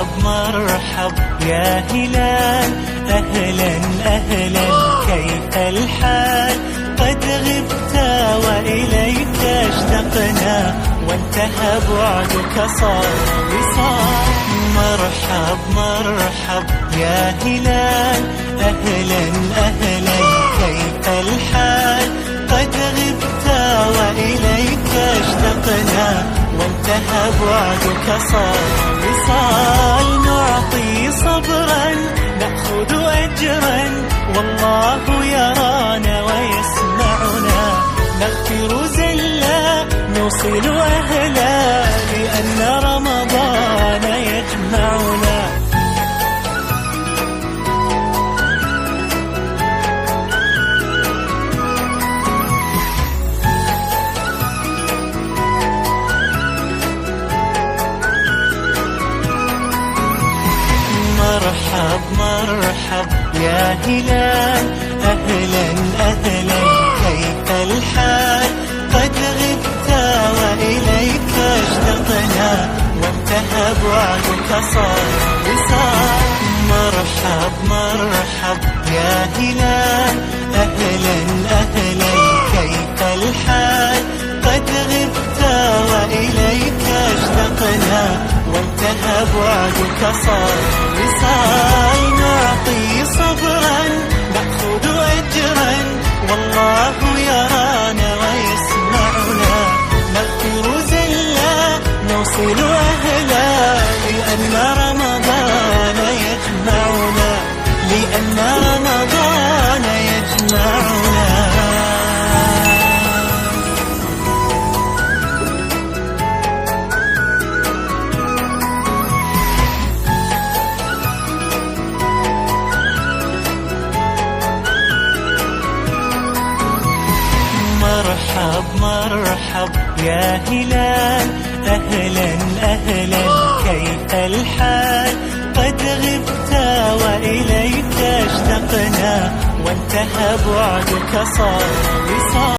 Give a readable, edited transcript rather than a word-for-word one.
مرحب مرحب يا هلال، أهلا أهلا كيف الحال؟ قد غبت وإليك اشتقنا، وانتهى بعدك صار وصال. مرحب مرحب يا هلال، أهلا أهلا كيف الحال؟ قد غبت وإليك اشتقنا، وانتهى بعدك صار وصال. نعطي صبرا نأخذ أجرا، والله يرانا ويسمعنا. نغفر زلا نوصل أهلا، لأن رمضان يجمعنا. مرحب مرحب يا هلال، أهلا أهلا كيف الحال؟ قد غبت وإليك اشتقنا، وانتهى بعدك صار وصال. مرحب مرحب يا هلال، أهلا أهلا كيف الحال؟ قد غبت وإليك اشتقنا، وانتهى بعدك صار وصال. نعطي صبرا نأخذ أجرا، والله يرانا ويسمعنا. نغفر زلا نوصل أهلا، لأن رمضان يجمعنا، لأن رمضان يجمعنا. مرحب مرحب يا هلال، أهلا أهلا كيف الحال؟ قد غبت وإليك اشتقنا، وانتهى بعدك صار